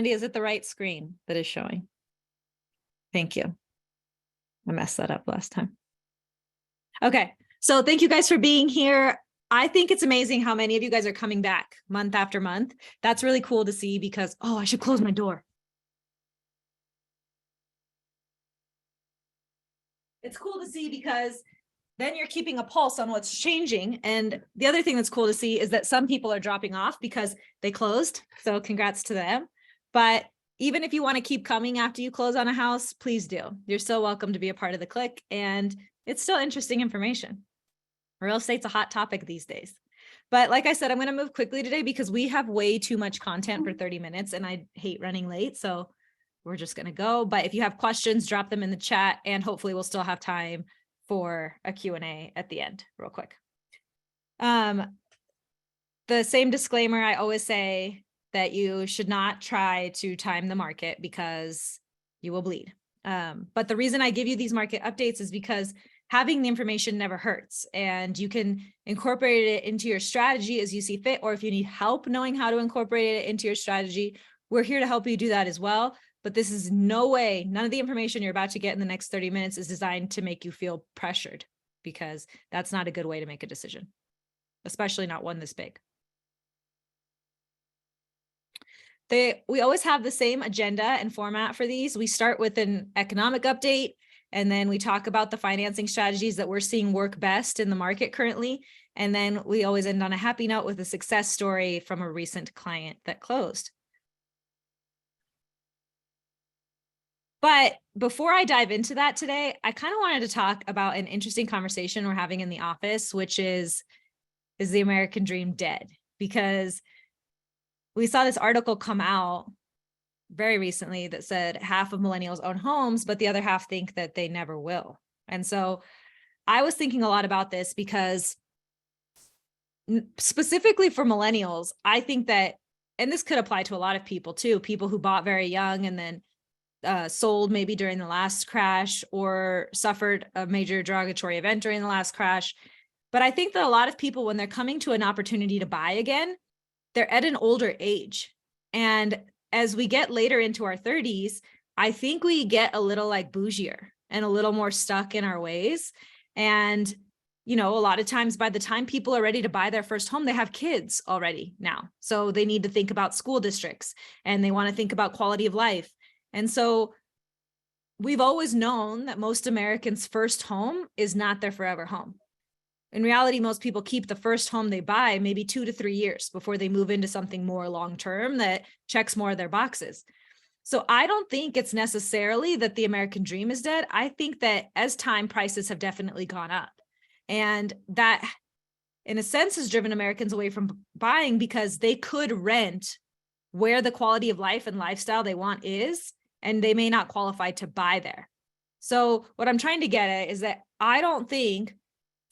Andy, is it the right screen that is showing? Thank you. I messed that up last time. Okay, so thank you guys for being here. I think it's amazing how many of you guys are coming back month after month. That's really cool to see because, oh, I should close my door. It's cool to see because then you're keeping a pulse on what's changing. And the other thing that's cool to see is that some people are dropping off because they closed. So congrats to them. But even if you want to keep coming after you close on a house, please do. You're still welcome to be a part of the clique. And it's still interesting information. Real estate's a hot topic these days. But like I said, I'm going to move quickly today because we have way too much content for 30 minutes and I hate running late. So we're just going to go. But if you have questions, drop them in the chat and hopefully we'll still have time for a Q&A at the end real quick. The same disclaimer I always say that you should not try to time the market because you will bleed. But the reason I give you these market updates is because having the information never hurts and you can incorporate it into your strategy as you see fit, or if you need help knowing how to incorporate it into your strategy, we're here to help you do that as well. But this is no way, none of the information you're about to get in the next 30 minutes is designed to make you feel pressured because that's not a good way to make a decision, especially not one this big. We always have the same agenda and format for these. We start with an economic update, and then we talk about the financing strategies that we're seeing work best in the market currently. And then we always end on a happy note with a success story from a recent client that closed. But before I dive into that today, I kind of wanted to talk about an interesting conversation we're having in the office, which is the American dream dead? Because we saw this article come out very recently that said half of millennials own homes, but the other half think that they never will. And so I was thinking a lot about this because specifically for millennials, I think that, and this could apply to a lot of people too, people who bought very young and then sold maybe during the last crash or suffered a major derogatory event during the last crash. But I think that a lot of people, when they're coming to an opportunity to buy again, they're at an older age. And as we get later into our 30s, I think we get a little like bougier and a little more stuck in our ways. And, you know, a lot of times by the time people are ready to buy their first home, they have kids already now. So they need to think about school districts and they want to think about quality of life. And so we've always known that most Americans' first home is not their forever home. In reality, most people keep the first home they buy maybe 2 to 3 years before they move into something more long-term that checks more of their boxes. So I don't think it's necessarily that the American dream is dead. I think that as time, prices have definitely gone up. And that, in a sense, has driven Americans away from buying because they could rent where the quality of life and lifestyle they want is, and they may not qualify to buy there. So what I'm trying to get at is that I don't think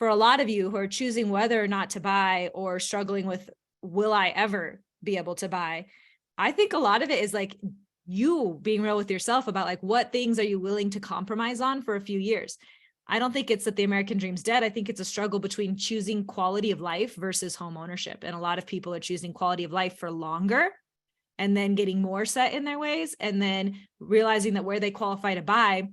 for a lot of you who are choosing whether or not to buy or struggling with, will I ever be able to buy? I think a lot of it is like you being real with yourself about like, what things are you willing to compromise on for a few years? I don't think it's that the American dream's dead. I think it's a struggle between choosing quality of life versus home ownership. And a lot of people are choosing quality of life for longer and then getting more set in their ways and then realizing that where they qualify to buy,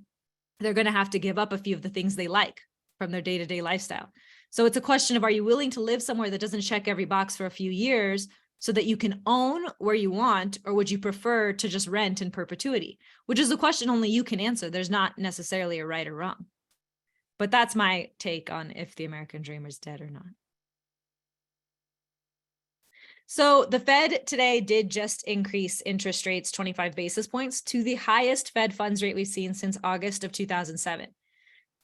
they're going to have to give up a few of the things they like from their day-to-day lifestyle. So it's a question of, are you willing to live somewhere that doesn't check every box for a few years so that you can own where you want, or would you prefer to just rent in perpetuity? Which is a question only you can answer. There's not necessarily a right or wrong. But that's my take on if the American dream is dead or not. So the Fed today did just increase interest rates 25 basis points to the highest Fed funds rate we've seen since August of 2007.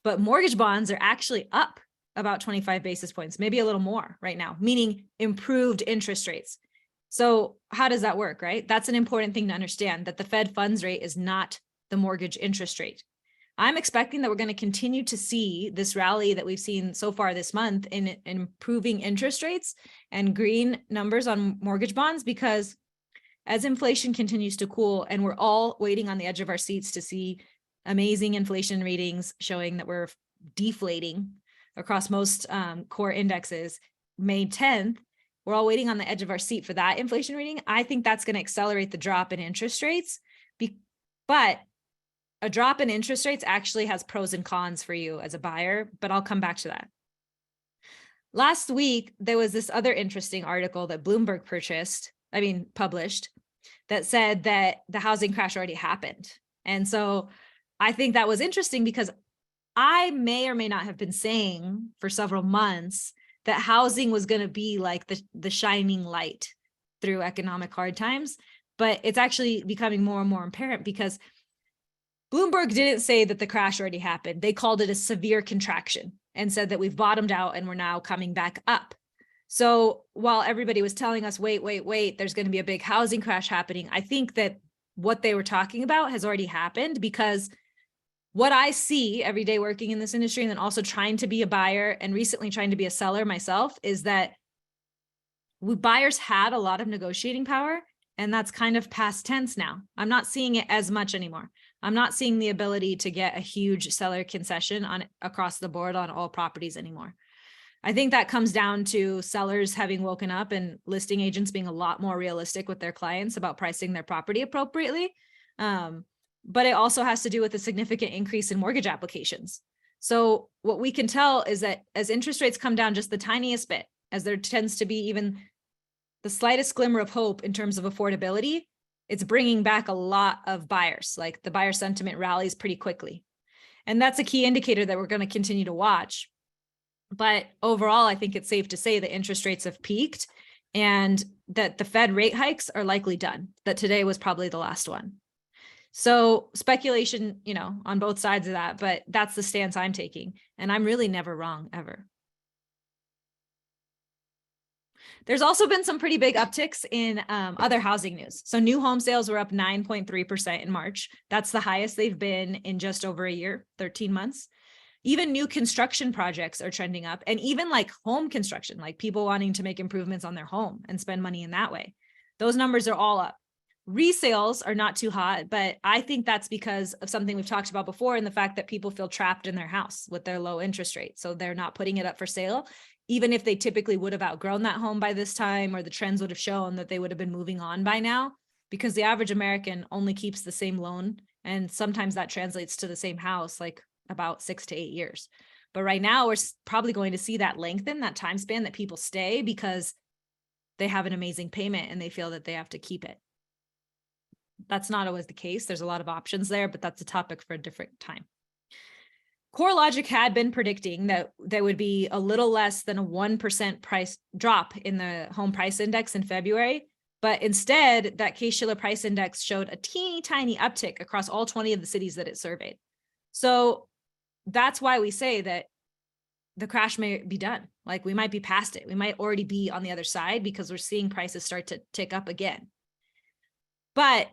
But mortgage bonds are actually up about 25 basis points, maybe a little more right now, meaning improved interest rates. So how does that work, right? That's an important thing to understand, that the Fed funds rate is not the mortgage interest rate. I'm expecting that we're going to continue to see this rally that we've seen so far this month in improving interest rates and green numbers on mortgage bonds, because as inflation continues to cool and we're all waiting on the edge of our seats to see amazing inflation readings showing that we're deflating across most core indexes, May 10th, we're all waiting on the edge of our seat for that inflation reading. I think that's going to accelerate the drop in interest rates. But a drop in interest rates actually has pros and cons for you as a buyer, but I'll come back to that. Last week, there was this other interesting article that Bloomberg published, that said that the housing crash already happened. And so I think that was interesting because I may or may not have been saying for several months that housing was going to be like the shining light through economic hard times, but it's actually becoming more and more apparent because Bloomberg didn't say that the crash already happened. They called it a severe contraction and said that we've bottomed out and we're now coming back up. So while everybody was telling us, wait, there's going to be a big housing crash happening, I think that what they were talking about has already happened, because what I see every day working in this industry and then also trying to be a buyer and recently trying to be a seller myself is that buyers had a lot of negotiating power, and that's kind of past tense now. I'm not seeing it as much anymore. I'm not seeing the ability to get a huge seller concession across the board on all properties anymore. I think that comes down to sellers having woken up and listing agents being a lot more realistic with their clients about pricing their property appropriately. But it also has to do with a significant increase in mortgage applications. So what we can tell is that as interest rates come down just the tiniest bit, as there tends to be even the slightest glimmer of hope in terms of affordability, it's bringing back a lot of buyers. Like the buyer sentiment rallies pretty quickly. And that's a key indicator that we're going to continue to watch. But overall, I think it's safe to say that interest rates have peaked and that the Fed rate hikes are likely done, that today was probably the last one. So speculation, on both sides of that, but that's the stance I'm taking. And I'm really never wrong, ever. There's also been some pretty big upticks in other housing news. So new home sales were up 9.3% in March. That's the highest they've been in just over a year, 13 months. Even new construction projects are trending up, and even like home construction, like people wanting to make improvements on their home and spend money in that way. Those numbers are all up. Resales are not too hot, but I think that's because of something we've talked about before, and the fact that people feel trapped in their house with their low interest rate. So they're not putting it up for sale, even if they typically would have outgrown that home by this time, or the trends would have shown that they would have been moving on by now, because the average American only keeps the same loan. And sometimes that translates to the same house, like about 6 to 8 years. But right now we're probably going to see that lengthen, that time span that people stay because they have an amazing payment and they feel that they have to keep it. That's not always the case. There's a lot of options there, but that's a topic for a different time. CoreLogic had been predicting that there would be a little less than a 1% price drop in the home price index in February, but instead that Case-Shiller price index showed a teeny tiny uptick across all 20 of the cities that it surveyed. So that's why we say that the crash may be done. Like we might be past it. We might already be on the other side because we're seeing prices start to tick up again. But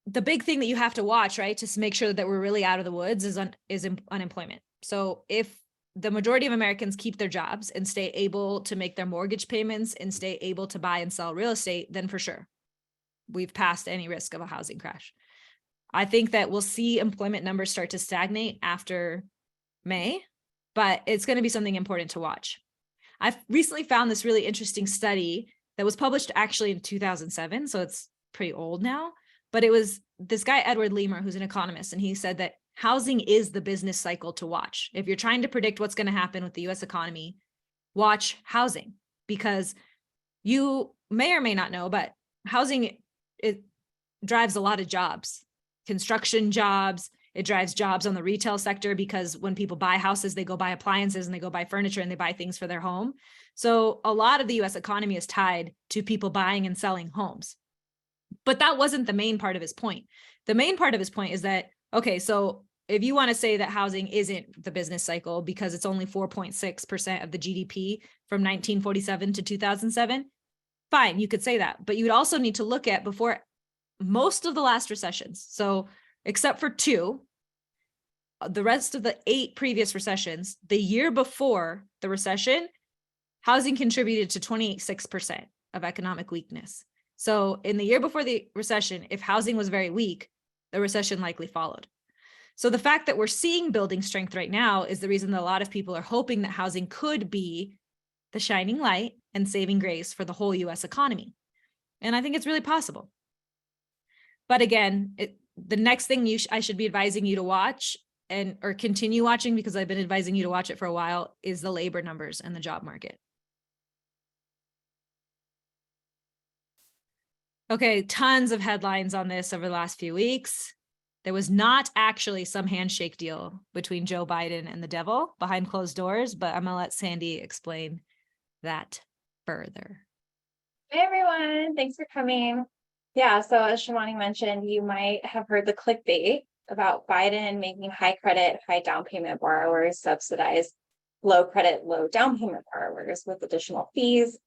the big thing that you have to watch, right, to make sure that we're really out of the woods is unemployment. So if the majority of Americans keep their jobs and stay able to make their mortgage payments and stay able to buy and sell real estate, then for sure, we've passed any risk of a housing crash. I think that we'll see employment numbers start to stagnate after May, but it's going to be something important to watch. I've recently found this really interesting study that was published actually in 2007, so it's pretty old now. But it was this guy, Edward Leamer, who's an economist, and he said that housing is the business cycle to watch. If you're trying to predict what's going to happen with the US economy, watch housing, because you may or may not know, but housing, it drives a lot of jobs, construction jobs. It drives jobs on the retail sector, because when people buy houses, they go buy appliances and they go buy furniture and they buy things for their home. So a lot of the US economy is tied to people buying and selling homes. But that wasn't the main part of his point. The main part of his point is that, okay, so if you want to say that housing isn't the business cycle because it's only 4.6% of the GDP from 1947 to 2007, fine, you could say that. But you would also need to look at before most of the last recessions. So except for 2, the rest of the 8 previous recessions, the year before the recession, housing contributed to 26% of economic weakness. So in the year before the recession, if housing was very weak, the recession likely followed. So the fact that we're seeing building strength right now is the reason that a lot of people are hoping that housing could be the shining light and saving grace for the whole US economy. And I think it's really possible. But again, the next thing I should be advising you to watch or continue watching, because I've been advising you to watch it for a while, is the labor numbers and the job market. Okay, tons of headlines on this over the last few weeks. There was not actually some handshake deal between Joe Biden and the devil behind closed doors, but I'm gonna let Sandy explain that further. Hey everyone, thanks for coming. Yeah, so as Shivani mentioned, you might have heard the clickbait about Biden making high credit, high down payment borrowers subsidize low credit, low down payment borrowers with additional fees.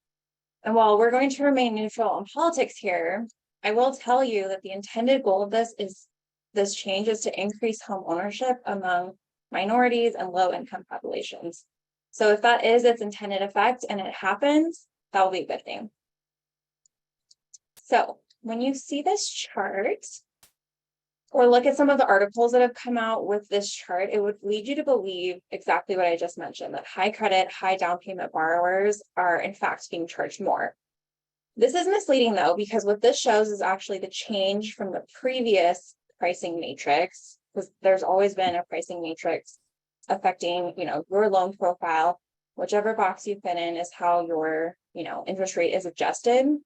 And while we're going to remain neutral on politics here, I will tell you that the intended goal of this change is to increase home ownership among minorities and low income populations. So if that is its intended effect and it happens, that will be a good thing. So when you see this chart or look at some of the articles that have come out with this chart, it would lead you to believe exactly what I just mentioned, that high credit, high down payment borrowers are in fact being charged more. This is misleading though, because what this shows is actually the change from the previous pricing matrix, because there's always been a pricing matrix affecting, your loan profile. Whichever box you fit in is how your, interest rate is adjusted.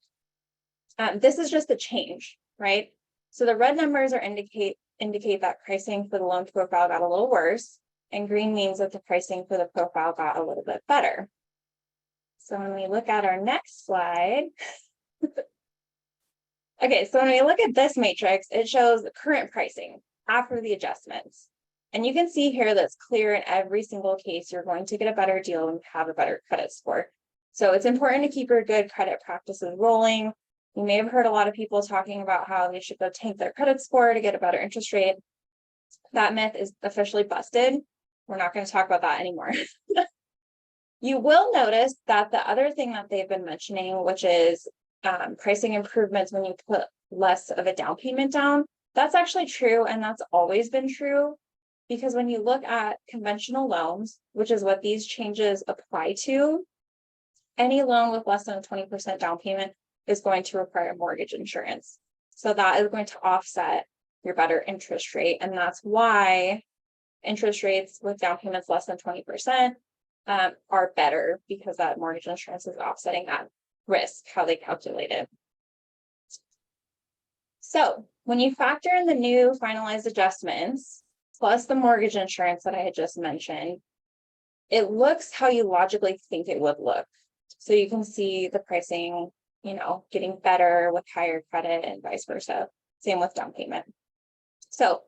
This is just the change, right? So the red numbers indicate that pricing for the loan profile got a little worse, and green means that the pricing for the profile got a little bit better. So when we look at our next slide, okay, so when we look at this matrix, it shows the current pricing after the adjustments. And you can see here that's clear in every single case, you're going to get a better deal and have a better credit score. So it's important to keep your good credit practices rolling. You may have heard a lot of people talking about how they should go tank their credit score to get a better interest rate. That myth is officially busted. We're not going to talk about that anymore. You will notice that the other thing that they've been mentioning, which is pricing improvements when you put less of a down payment down, that's actually true, and that's always been true. Because when you look at conventional loans, which is what these changes apply to, any loan with less than a 20% down payment is going to require mortgage insurance. So that is going to offset your better interest rate. And that's why interest rates with down payments less than 20% are better, because that mortgage insurance is offsetting that risk, how they calculate it. So when you factor in the new finalized adjustments, plus the mortgage insurance that I had just mentioned, it looks how you logically think it would look. So you can see the pricing, getting better with higher credit and vice versa. Same with down payment. So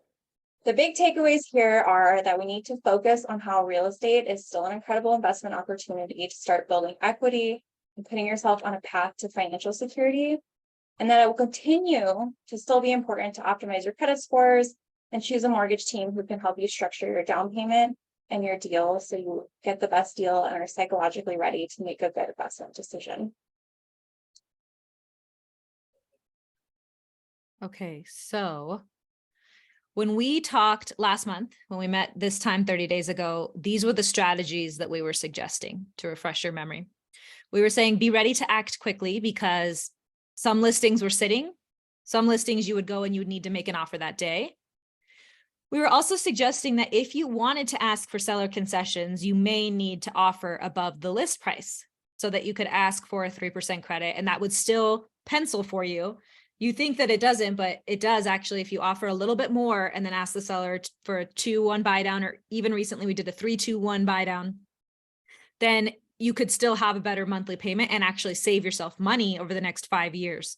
the big takeaways here are that we need to focus on how real estate is still an incredible investment opportunity to start building equity and putting yourself on a path to financial security. And that it will continue to still be important to optimize your credit scores and choose a mortgage team who can help you structure your down payment and your deal so you get the best deal and are psychologically ready to make a good investment decision. Okay, so when we talked last month, when we met this time 30 days ago, these were the strategies that we were suggesting to refresh your memory. We were saying be ready to act quickly, because some listings were sitting, some listings you would go and you would need to make an offer that day. We were also suggesting that if you wanted to ask for seller concessions, you may need to offer above the list price so that you could ask for a 3% credit, and that would still pencil for you. You think that it doesn't, but it does actually if you offer a little bit more and then ask the seller for a 2-1 buy down, or even recently we did a 3-2-1 buy down, then you could still have a better monthly payment and actually save yourself money over the next 5 years.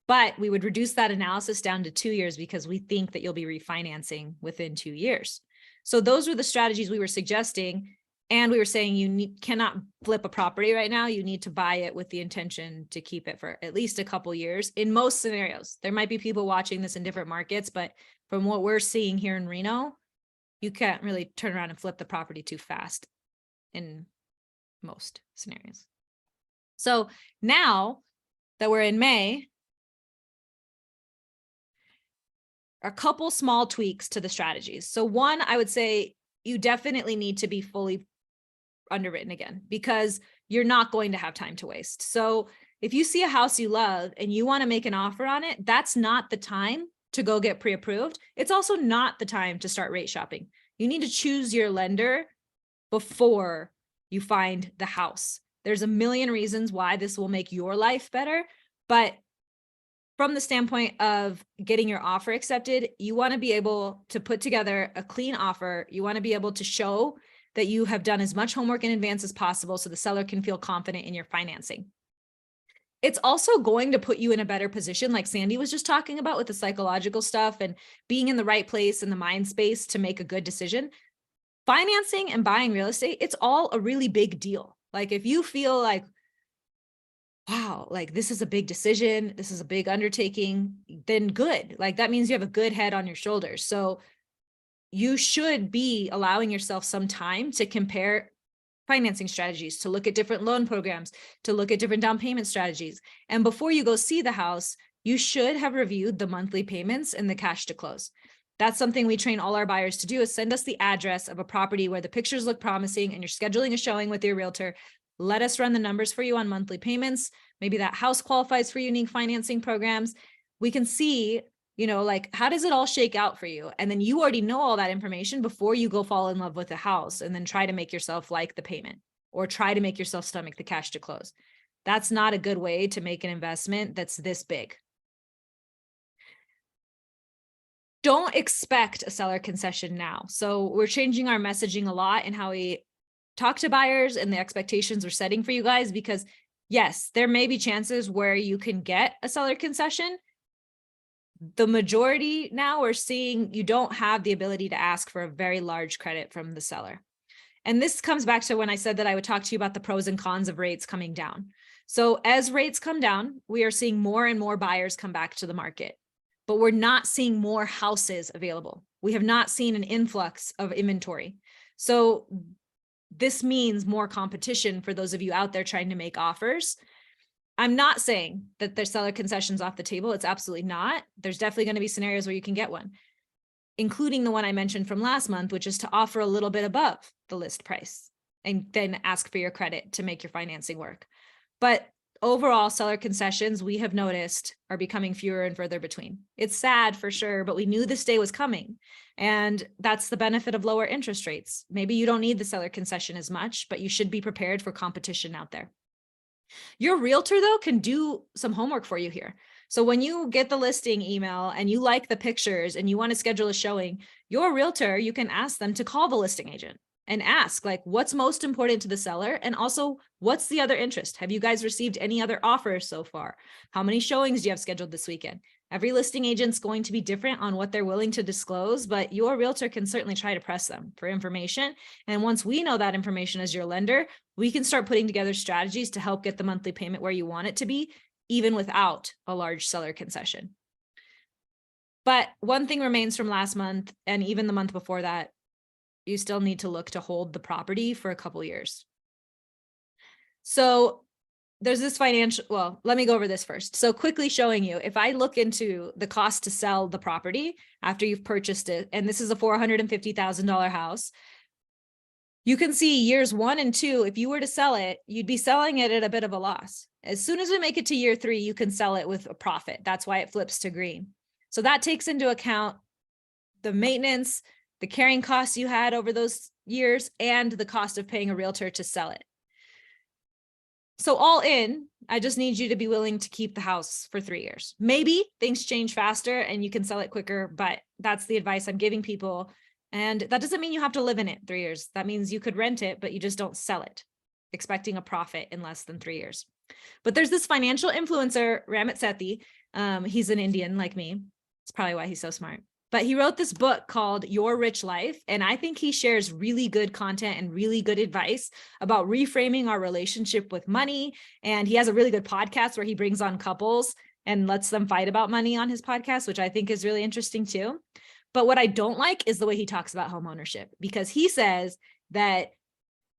But we would reduce that analysis down to 2 years because we think that you'll be refinancing within 2 years. So those were the strategies we were suggesting. And we were saying you cannot flip a property right now. You need to buy it with the intention to keep it for at least a couple years. In most scenarios, there might be people watching this in different markets, but from what we're seeing here in Reno, you can't really turn around and flip the property too fast in most scenarios. So now that we're in May, a couple small tweaks to the strategies. So one, I would say you definitely need to be fully underwritten again, because you're not going to have time to waste. So if you see a house you love and you want to make an offer on it, that's not the time to go get pre-approved. It's also not the time to start rate shopping. You need to choose your lender before you find the house. There's a million reasons why this will make your life better, but from the standpoint of getting your offer accepted, you want to be able to put together a clean offer. You want to be able to show that you have done as much homework in advance as possible so the seller can feel confident in your financing. It's also going to put you in a better position, like Sandy was just talking about with the psychological stuff and being in the right place in the mind space to make a good decision. Financing and buying real estate, it's all a really big deal. Like if you feel like, wow, like this is a big decision, this is a big undertaking, then good. Like that means you have a good head on your shoulders. So you should be allowing yourself some time to compare financing strategies, to look at different loan programs, to look at different down payment strategies. And before you go see the house, you should have reviewed the monthly payments and the cash to close. That's something we train all our buyers to do, is send us the address of a property where the pictures look promising and you're scheduling a showing with your realtor. Let us run the numbers for you on monthly payments. Maybe that house qualifies for unique financing programs. We can see, like, how does it all shake out for you? And then you already know all that information before you go fall in love with a house and then try to make yourself like the payment or try to make yourself stomach the cash to close. That's not a good way to make an investment that's this big. Don't expect a seller concession now. So we're changing our messaging a lot in how we talk to buyers and the expectations we're setting for you guys, because yes, there may be chances where you can get a seller concession. The majority now we're seeing you don't have the ability to ask for a very large credit from the seller. And this comes back to when I said that I would talk to you about the pros and cons of rates coming down. So as rates come down, we are seeing more and more buyers come back to the market, but we're not seeing more houses available. We have not seen an influx of inventory. So this means more competition for those of you out there trying to make offers. I'm not saying that there's seller concessions off the table. It's absolutely not. There's definitely going to be scenarios where you can get one, including the one I mentioned from last month, which is to offer a little bit above the list price and then ask for your credit to make your financing work. But overall, seller concessions, we have noticed, are becoming fewer and further between. It's sad for sure, but we knew this day was coming. And that's the benefit of lower interest rates. Maybe you don't need the seller concession as much, but you should be prepared for competition out there. Your realtor, though, can do some homework for you here. So when you get the listing email and you like the pictures and you want to schedule a showing, your realtor, you can ask them to call the listing agent and ask, like, what's most important to the seller? And also, what's the other interest? Have you guys received any other offers so far? How many showings do you have scheduled this weekend? Every listing agent's going to be different on what they're willing to disclose, but your realtor can certainly try to press them for information. And once we know that information as your lender, we can start putting together strategies to help get the monthly payment where you want it to be, even without a large seller concession. But one thing remains from last month, and even the month before that, you still need to look to hold the property for a couple of years. So there's this well, let me go over this first. So quickly showing you, if I look into the cost to sell the property after you've purchased it, and this is a $450,000 house, you can see years 1 and 2, if you were to sell it, you'd be selling it at a bit of a loss. As soon as we make it to year 3, you can sell it with a profit. That's why it flips to green. So that takes into account the maintenance, the carrying costs you had over those years, and the cost of paying a realtor to sell it. So all in, I just need you to be willing to keep the house for 3 years. Maybe things change faster and you can sell it quicker, but that's the advice I'm giving people. And that doesn't mean you have to live in it 3 years. That means you could rent it, but you just don't sell it, expecting a profit in less than 3 years. But there's this financial influencer, Ramit Sethi. He's an Indian like me. It's probably why he's so smart. But he wrote this book called Your Rich Life. And I think he shares really good content and really good advice about reframing our relationship with money. And he has a really good podcast where he brings on couples and lets them fight about money on his podcast, which I think is really interesting too. But what I don't like is the way he talks about homeownership, because he says that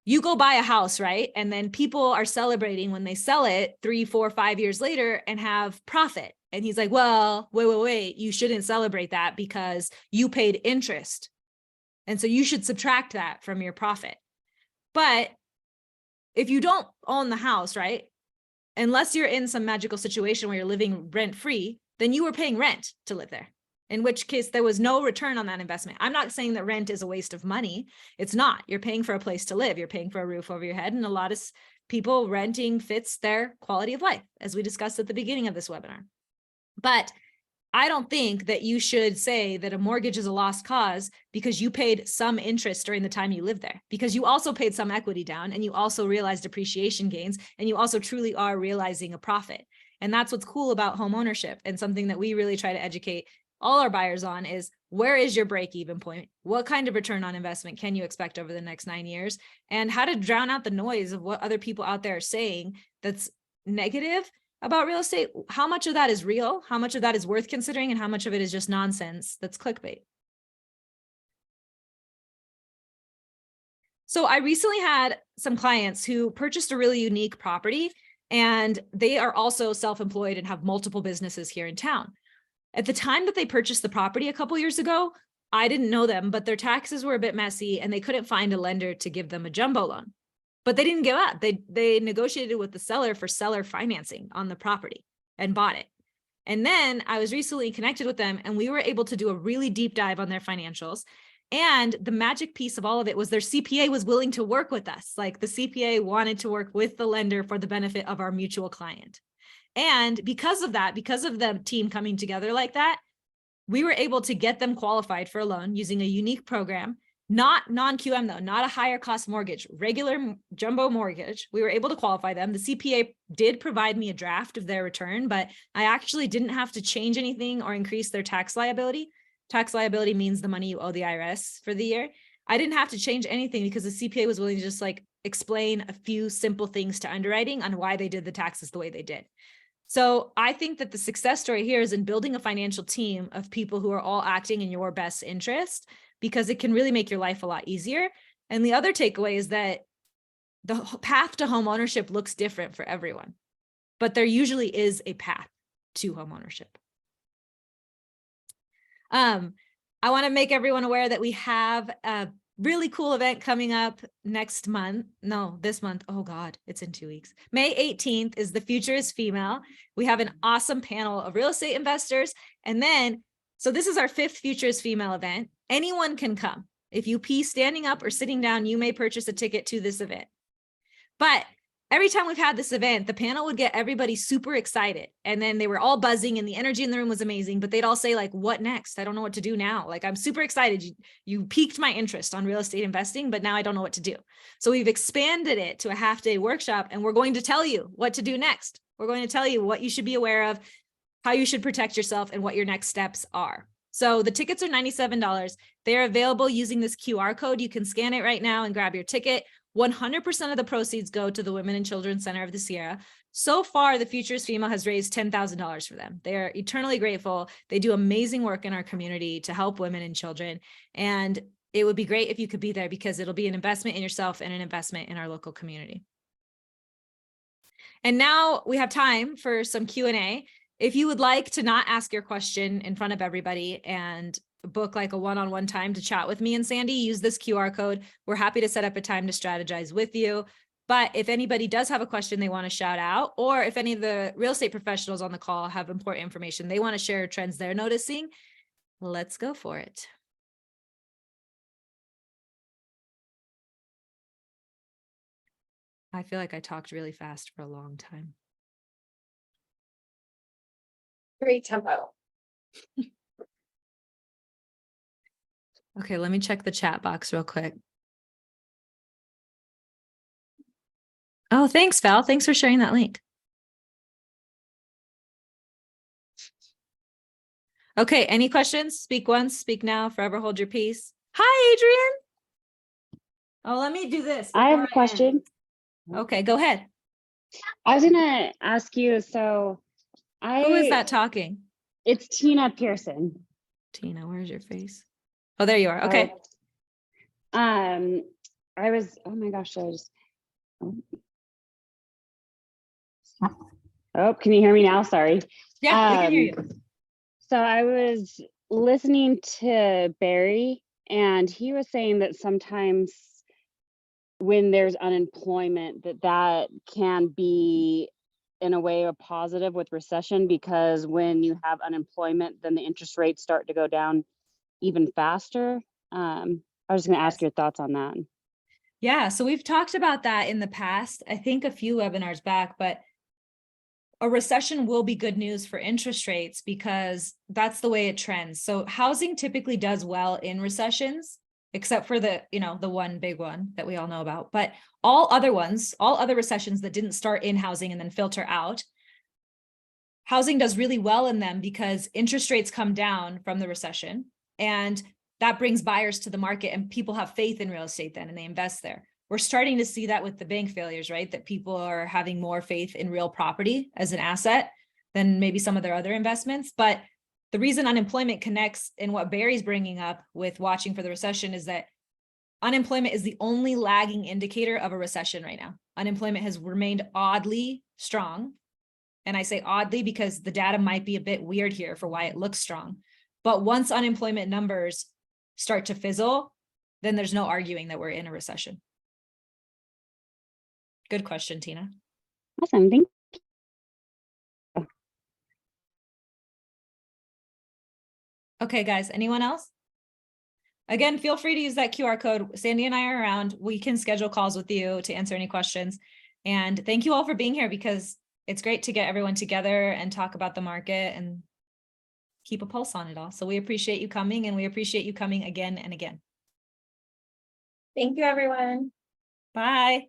you go buy a house, right? And then people are celebrating when they sell it 3, 4, 5 years later and have profit. And he's like, well, wait, you shouldn't celebrate that because you paid interest. And so you should subtract that from your profit. But if you don't own the house, right? Unless you're in some magical situation where you're living rent free, then you were paying rent to live there. In which case there was no return on that investment. I'm not saying that rent is a waste of money. It's not. You're paying for a place to live. You're paying for a roof over your head. And a lot of people, renting fits their quality of life, as we discussed at the beginning of this webinar. But I don't think that you should say that a mortgage is a lost cause because you paid some interest during the time you lived there, because you also paid some equity down and you also realized appreciation gains and you also truly are realizing a profit. And that's what's cool about home ownership, and something that we really try to educate all our buyers on is, where is your break-even point? What kind of return on investment can you expect over the next 9 years? And how to drown out the noise of what other people out there are saying that's negative about real estate. How much of that is real? How much of that is worth considering? And how much of it is just nonsense that's clickbait? So I recently had some clients who purchased a really unique property, and they are also self-employed and have multiple businesses here in town. At the time that they purchased the property a couple years ago, I didn't know them, but their taxes were a bit messy and they couldn't find a lender to give them a jumbo loan. But they didn't give up. They negotiated with the seller for seller financing on the property and bought it. And then I was recently connected with them and we were able to do a really deep dive on their financials. And the magic piece of all of it was their CPA was willing to work with us. Like, the CPA wanted to work with the lender for the benefit of our mutual client. And because of that, because of the team coming together like that, we were able to get them qualified for a loan using a unique program, not non-QM though, not a higher cost mortgage, regular jumbo mortgage. We were able to qualify them. The CPA did provide me a draft of their return, but I actually didn't have to change anything or increase their tax liability. Tax liability means the money you owe the IRS for the year. I didn't have to change anything because the CPA was willing to just like explain a few simple things to underwriting on why they did the taxes the way they did. So I think that the success story here is in building a financial team of people who are all acting in your best interest, because it can really make your life a lot easier. And the other takeaway is that the path to home ownership looks different for everyone, but there usually is a path to home ownership. I want to make everyone aware that we have a really cool event coming up next month. No, this month. Oh God, it's in 2 weeks. May 18th is The Future is Female. We have an awesome panel of real estate investors. And then, so this is our 5th Future is Female event. Anyone can come. If you pee standing up or sitting down, you may purchase a ticket to this event. But every time we've had this event, the panel would get everybody super excited. And then they were all buzzing and the energy in the room was amazing, but they'd all say like, what next? I don't know what to do now. Like, I'm super excited. You piqued my interest on real estate investing, but now I don't know what to do. So we've expanded it to a half-day workshop, and we're going to tell you what to do next. We're going to tell you what you should be aware of, how you should protect yourself, and what your next steps are. So the tickets are $97. They're available using this QR code. You can scan it right now and grab your ticket. 100% of the proceeds go to the Women and Children Center of the Sierra. So far, the Future is Female has raised $10,000 for them. They are eternally grateful. They do amazing work in our community to help women and children. And it would be great if you could be there, because it'll be an investment in yourself and an investment in our local community. And now we have time for some Q&A. If you would like to not ask your question in front of everybody and book like a one-on-one time to chat with me and Sandy, use this QR code. We're happy to set up a time to strategize with you. But if anybody does have a question they want to shout out, or if any of the real estate professionals on the call have important information they want to share, trends they're noticing, let's go for it. I feel like I talked really fast for a long time. Great tempo. Okay, let me check the chat box real quick. Oh, thanks, Val. Thanks for sharing that link. Okay, any questions? Speak once, speak now, forever hold your peace. Hi, Adrian. Oh, let me do this. I have a end. question. Okay, go ahead. I was gonna ask you, so Who is that talking? It's Tina Pearson. Tina, where's your face? Oh, there you are. Okay. I was, oh my gosh, oh, can you hear me now? Sorry. Yeah, we can hear you. So I was listening to Barry, and he was saying that sometimes when there's unemployment, that can be in a way a positive with recession, because when you have unemployment, then the interest rates start to go down even faster. I was just going to ask Yes. your thoughts on that. Yeah, so we've talked about that in the past, I think a few webinars back, but a recession will be good news for interest rates because that's the way it trends. So housing typically does well in recessions, except for the one big one that we all know about. But all other recessions that didn't start in housing and then filter out, housing does really well in them because interest rates come down from the recession, and that brings buyers to the market, and people have faith in real estate then, and they invest there. We're starting to see that with the bank failures, right? That people are having more faith in real property as an asset than maybe some of their other investments. But the reason unemployment connects in what Barry's bringing up with watching for the recession is that unemployment is the only lagging indicator of a recession right now. Unemployment has remained oddly strong. And I say oddly because the data might be a bit weird here for why it looks strong. But once unemployment numbers start to fizzle, then there's no arguing that we're in a recession. Good question, Tina. Awesome. Thank you. Okay, guys, anyone else? Again, feel free to use that QR code. Sandy and I are around. We can schedule calls with you to answer any questions. And thank you all for being here, because it's great to get everyone together and talk about the market and keep a pulse on it all. So we appreciate you coming, and we appreciate you coming again and again. Thank you, everyone. Bye.